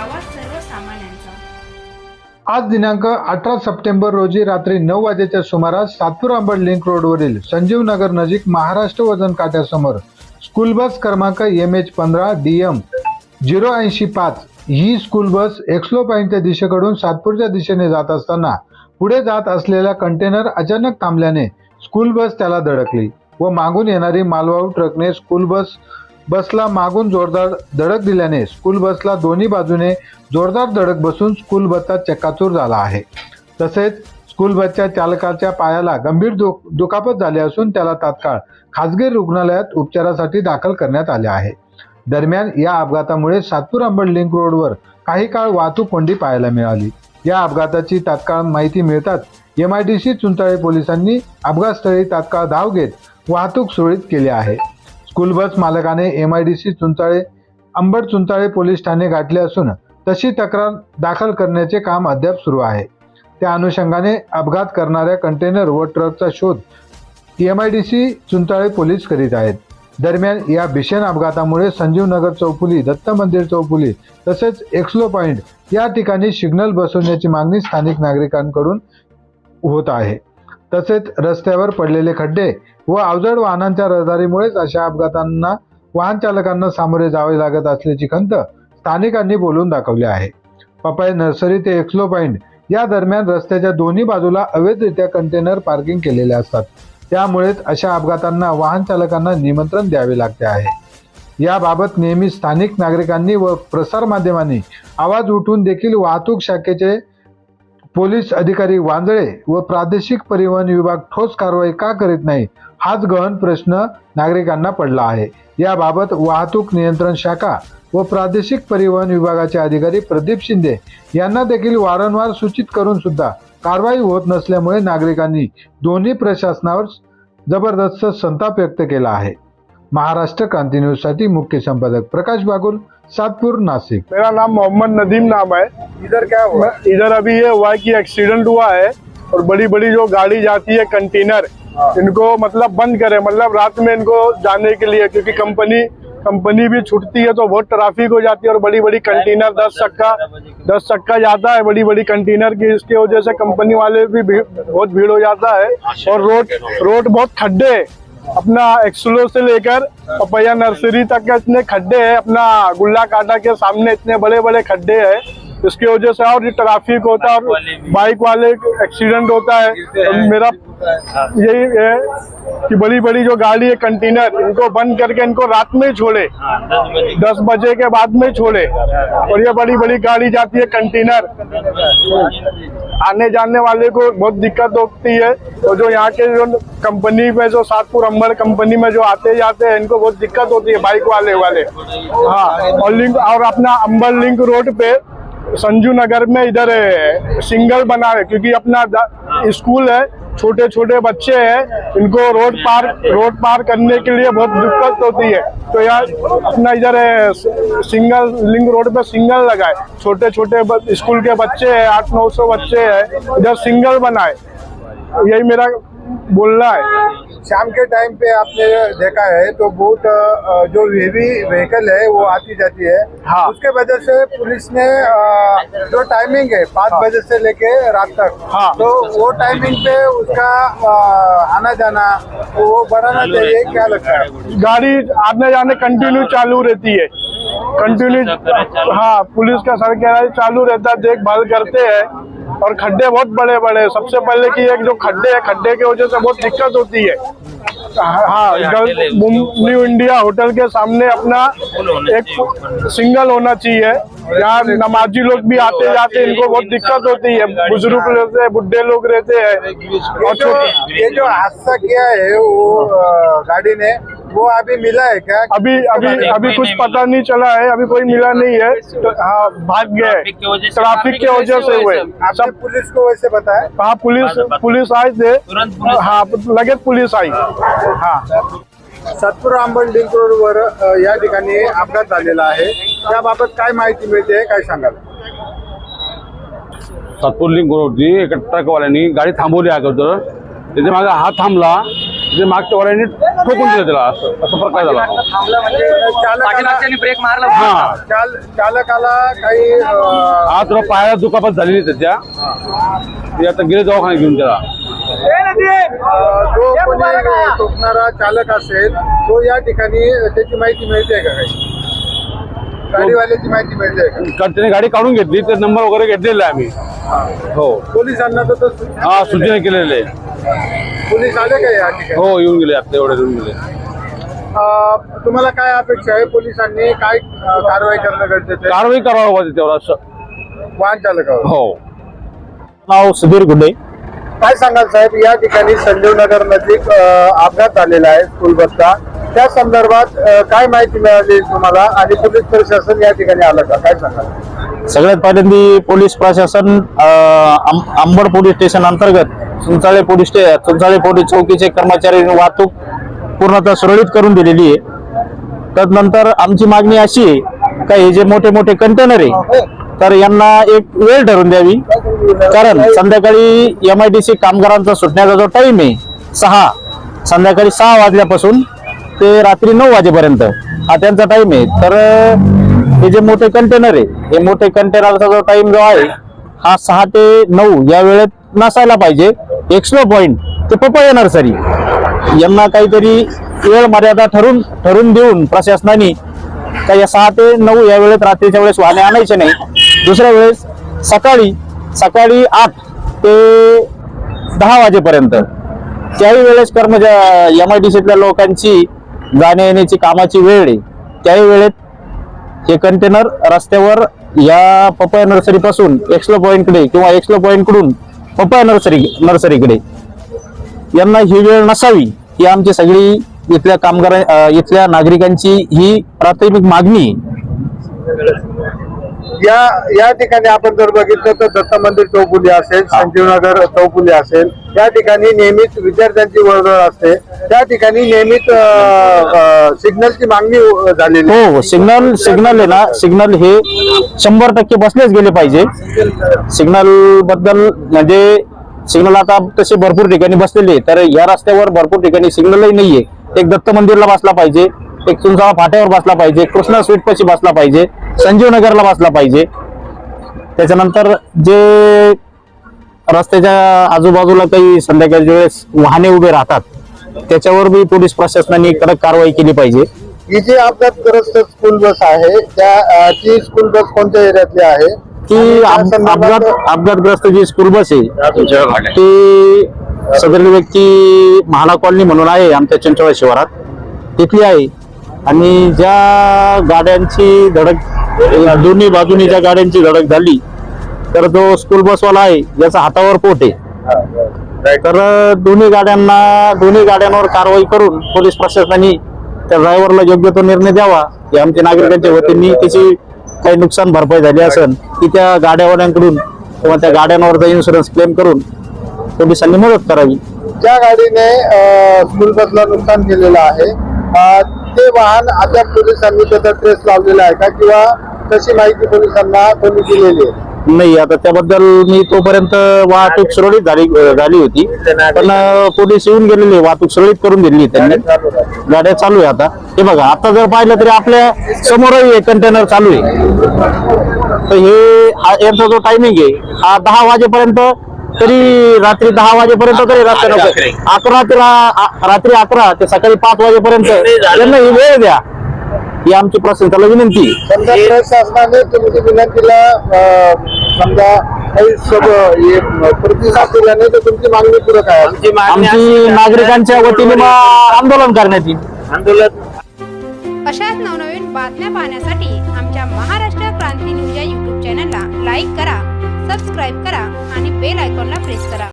आवाज सर्वसामान्यांचा। आज दिनांक 18 सप्टेंबर रोजी रात्री 9 वाजेच्या सुमारास सातपूर अंबड लिंक रोडवरील संजीव नगर नजीक महाराष्ट्र वजन काट्यासमोर स्कूल बस क्रमांक MH15 DM 085 ही स्कूल बस एक्सलोपाईनच्या दिशेकडून सातपूरच्या दिशेने जात असताना पुढे जात असलेला कंटेनर अचानक थांबल्याने स्कूल बस त्याला धडकली व मागून येणारी मालवाहू ट्रकने स्कूल बसला मागून जोरदार धडक दिल्याने स्कूल बसला दोन्ही बाजूने जोरदार धडक बसून स्कूल बसचा चक्काचूर झाला आहे। तसेच स्कूल बसच्या चालकाच्या पायाला गंभीर दुखापत झाली असून त्याला तात्काळ खासगी रुग्णालयात उपचारासाठी दाखल करण्यात आले आहे। दरम्यान या अपघातामुळे सातपूर अंबड लिंक रोडवर काही काळ वाहतूक कोंडी पाहायला मिळाली। या अपघाताची तात्काळ माहिती मिळताच MIDC चुंचाळे पोलिसांनी अपघातस्थळी तात्काळ धाव घेत वाहतूक सुरळीत केली आहे। स्कूल बस मालकाने MIDC अंबड चुंचाळे पोलीस ठाणे गाठले असून तशी तक्रार दाखल करण्याचे काम अद्याप सुरू आहे। त्या अनुषंगाने अपघात करणाऱ्या कंटेनर व ट्रकचा शोध MIDC चुंचाळे पोलीस करीत आहेत। दरम्यान या भीषण अपघातामुळे संजीव नगर चौफुली, दत्त मंदिर चौफुली तसेच एक्सलो पॉइंट या ठिकाणी सिग्नल बसवण्याची मागणी स्थानिक नागरिकांकडून होत आहे। तसेच रस्त्यावर पडलेले खड्डे व अवजड वाहनांच्या रहदारीमुळेच अशा अपघातांना वाहन चालकांना सामोरे जावे लागत असल्याची खंत स्थानिकांनी बोलून दाखवली आहे। पपाई नर्सरी ते एक्सलो पॉइंट या दरम्यान रस्त्याच्या दोन्ही बाजूला अवैधरित्या कंटेनर पार्किंग केलेले असतात, त्यामुळेच अशा अपघातांना वाहन चालकांना निमंत्रण द्यावे लागते आहे। याबाबत नेहमी स्थानिक नागरिकांनी व प्रसार माध्यमांनी आवाज उठवून देखील वाहतूक शाखेचे पोलीस अधिकारी वांजळे व प्रादेशिक परिवहन विभाग ठोस कारवाई का करीत नाही हाच गहन प्रश्न नागरिकांना पडला आहे। याबाबत वाहतूक नियंत्रण शाखा व प्रादेशिक परिवहन विभागाचे अधिकारी प्रदीप शिंदे यांना देखील वारंवार सूचित करून सुद्धा कारवाई होत नसल्यामुळे नागरिकांनी दोन्ही प्रशासनावर जबरदस्त संताप व्यक्त केला आहे। महाराष्ट्र क्रांति न्यूज साठी मुख्य संपादक प्रकाश बागुल, सातपुर, नासिक। मेरा नाम मोहम्मद नदीम नाम है। इधर क्या हुआ? इधर अभी ये हुआ है कि एक्सीडेंट हुआ है और बड़ी बड़ी जो गाड़ी जाती है कंटेनर, इनको मतलब बंद करे, मतलब रात में इनको जाने के लिए, क्योंकि कंपनी भी छूटती है तो बहुत ट्रैफिक हो जाती है और बड़ी बड़ी कंटेनर 10 चक्का जाता है बड़ी बड़ी कंटेनर की, इसकी वजह से कंपनी वाले भी बहुत भीड़ हो जाता है। और रोड बहुत खड्डे है, अपना एक्सलो से लेकर पपैया नर्सरी तक के इतने खड्डे हैं, अपना गुल्ला काटा के सामने इतने बड़े बड़े खड्डे हैं, इसकी वजह से और ट्रैफिक होता है और बाइक वाले एक्सीडेंट होता है। और मेरा यही है कि बड़ी बड़ी जो गाड़ी है कंटेनर, इनको बंद करके इनको रात में छोड़े, 10 बजे के बाद में छोड़े। और ये बड़ी बड़ी गाड़ी जाती है कंटेनर, आने जाने वाले को बहुत दिक्कत होती है। और जो यहाँ के जो कंपनी में जो सातपुर अंबड़ कंपनी में जो आते जाते हैं, इनको बहुत दिक्कत होती है बाइक वाले। हाँ, और अपना अंबड़ लिंक रोड पे संजू नगर में इधर सिंगल बना है, क्योंकि अपना स्कूल है, छोटे छोटे बच्चे हैं, इनको रोड पार करने के लिए बहुत दिक्कत होती है। तो यार अपना इधर सिंगल लिंक रोड पे सिंगल लगाए, छोटे छोटे स्कूल के बच्चे हैं, 800-900 बच्चे हैं, इधर सिंगल बनाए, यही मेरा बोलना है। शाम के टाइम पे आपने देखा है तो बहुत जो हेवी व्हीकल है वो आती जाती है। हाँ। उसके वजह से पुलिस ने जो टाइमिंग है 5 बजे से लेके रात तक, हाँ, तो वो टाइमिंग पे उसका आना जाना वो बढ़ाना चाहिए, क्या लगता है? गाड़ी आने जाने कंटिन्यू चालू रहती है, कंटिन्यू। हाँ, पुलिस का सरकार चालू रहता है, देखभाल करते हैं। और खड्डे बहुत बड़े बड़े, सबसे पहले कि एक जो खड्डे है, खड्डे की वजह से बहुत दिक्कत होती है। हाँ, न्यू इंडिया होटल के सामने अपना एक सिंगल होना चाहिए। यहाँ नमाजी लोग भी आते जाते, इनको बहुत दिक्कत होती है, बुजुर्ग रहते हैं, बुढ़े लोग रहते हैं। और ये जो हादसा किया है वो गाड़ी ने, वो अभी मिला है क्या? अभी कुछ पता नहीं चला है, अभी कोई मिला नहीं है। तो हाँ, भाग गए ट्रैफिक के वजह से हुए। सब पुलिस को वैसे बताया? हाँ, पुलिस आए थे, हाँ, लगेच पुलिस आई। हाँ, सातपूर अंबड लिंक रोडवर या ठिकाणी अपघात झालेला आहे, त्याबाबत काय माहिती मिळते, काय सांगाल? सातपूर लिंक रोडची एका ट्रकवाल्यानी गाडी थांबवली अगोदर, त्याच्या मागे हा थांबला, ते मागच्या वाल्याने ठोकून दिलं त्याला, असं प्रकार झाला. ब्रेक मारला. हा, चालकाला काही आज थोडा पायाला दुखापत झालेली त्याच्या, ते आता गेले दवाखान्यात घेऊन त्याला. जो कोणी ठोकणारा चालक असेल तो या ठिकाणी त्याची माहिती मिळते का काही? गाडीवाल्याची माहिती मिळते का? त्याने गाडी काढून घेतली, ते नंबर वगैरे घेतलेला आहे आम्ही. हो, पोलिसांना तर हा, सूचना केलेले. पोलीस आले का या ठिकाणी? हो, येऊन गेले, आता एवढे येऊन गेले. तुम्हाला काय अपेक्षा आहे? पोलिसांनी काय कारवाई करणं गरजेचं आहे कारवाई करावं पाहिजे तेवढं असं. वाहन चालकावर? हो. नाव सुधीर गुडे. काय सांगाल साहेब, या ठिकाणी संजीव नगर नजीक अपघात झालेला आहे स्कूल बसचा, त्या संदर्भात काय माहिती मिळाली तुम्हाला आणि पोलीस प्रशासन या ठिकाणी आलं का? काय सांगाल? सगळ्यात पहिल्यांदा पोलीस प्रशासन अंबड पोलीस स्टेशन अंतर्गत चुंचाळे पोलीस चौकीचे कर्मचारी वाहतूक पूर्णतः सुरळीत करून दिलेली आहे. तदनंतर आमची मागणी अशी आहे का हे जे मोठे मोठे कंटेनर आहे तर यांना एक वेळ ठरवून द्यावी, कारण संध्याकाळी MIDC कामगारांचा सुटण्याचा जो टाइम आहे संध्याकाळी 6 वाजल्यापासून ते रात्री 9 वाजेपर्यंत हा त्यांचा टाइम आहे. तर हे जे मोठे कंटेनर आहे, हे मोठे कंटेनरचा जो टाइम जो आहे हा 6 ते 9 या वेळेत नसायला पाहिजे. एक स्लो पॉइंट ते पपया नर्सरी यांना काहीतरी वेळ मर्यादा ठरवून देऊन प्रशासनाने का या 6 ते 9 या वेळेत रात्रीच्या वेळेस वाहने आणायचे नाही. दुसऱ्या वेळेस सकाळी 8 ते 10 वाजेपर्यंत त्याही वेळेस MIDCतल्या लोकांची जाण्या येण्याची कामाची वेळ आहे. त्याही वेळेत हे कंटेनर रस्त्यावर या पपया नर्सरी पासून एक्सलो पॉइंटकडे किंवा एक्सलो पॉइंटकडून पपया नर्सरीकडे यांना ही वेळ नसावी, ही आमची सगळी इथल्या नागरिकांची ही प्राथमिक मागणी आहे. या ठिकाणी आपण जर बघितलं तर दत्त मंदिर चौफुली असेल, संजीवनगर चौफुली असेल, या ठिकाणी नेहमीच विद्यार्थ्यांची वर्दळ असते, त्या ठिकाणी नेहमीच सिग्नलची मागणी झालेली. हो, सिग्नल आहे ना, सिग्नल हे 100% बसलेच गेले पाहिजे. सिग्नल बद्दल म्हणजे सिग्नल आता तसे भरपूर ठिकाणी बसलेले, तर या रस्त्यावर भरपूर ठिकाणी सिग्नलही नाहीये. एक दत्त मंदिरला बसला पाहिजे, एक चुंचाळा फाट्यावर बसला पाहिजे, कृष्णा स्वीट पाशी बसला पाहिजे, संजीव नगरला बसला पाहिजे. त्याच्यानंतर जे रस्त्याच्या आजूबाजूला काही संध्याकाळच्या वेळेस वाहने उभे राहतात त्याच्यावर बी पोलीस प्रशासनाने कडक कारवाई केली पाहिजे. ही जी अपघातग्रस्त स्कूल बस आहे ती स्कूल बस कोणत्या एरियातली आहे? की अपघातग्रस्त जी स्कूल बस आहे ती सदरली व्यक्ती म्हाडा कॉलनी म्हणून आहे आमच्या चिंचवड शिवारात, तिथली आहे. आणि ज्या गाड्यांची धडक दोन्ही बाजूनी ज्या गाड्यांची धडक झाली तर जो स्कूल बसवाला आहे याचा हातावर पोट आहे. तर दोन्ही गाड्यांवर कारवाई करून पोलीस प्रशासनाने त्या ड्रायव्हरला योग्य तो निर्णय द्यावा. की आमच्या नागरिकांच्या वतीने त्याची काही नुकसान भरपाई झाली असेल की त्या गाड्यावाल्यांकडून किंवा त्या गाड्यांवरचा इन्शुरन्स क्लेम करून पोलिसांनी मदत करावी. ज्या गाडीने स्कूल बसला नुकसान केलेलं आहे ते वाहन अद्याप पोलिसांनी त्याचा ट्रेस लावलेला आहे का, किंवा तशी माहिती पोलिसांना कोणी दिलेली आहे? नाही, आता त्याबद्दल मी तोपर्यंत वाहतूक सुरळीत झाली होती, पण पोलीस येऊन गेलेले, वाहतूक सुरळीत करून दिली त्यांनी. गाड्या चालू आहे आता. हे बघा, आता जर पाहिलं तरी आपल्या समोरही कंटेनर चालू आहे. तर हे यांचा जो टायमिंग आहे हा 10 वाजेपर्यंत, तरी रात्री 10 वाजेपर्यंत तरी रात्री 11 ते सकाळी 5 वाजेपर्यंत यांना ही वेळ द्या, ही आमची प्रशासनाला विनंती. समजा प्रशासनाने तुमची विनंतीला समजा काही प्रतिसाद दिल्याने तर तुमची मागणी पूरक आहे. आमची नागरिकांच्या वतीने आंदोलन करण्यात येईल. अशाच नवनवीन बातम्या पाहण्यासाठी आमच्या महाराष्ट्र क्रांती न्यूज या YouTube चॅनलला लाईक करा, सबस्क्राईब करा आणि बेल आयकॉनला प्रेस करा.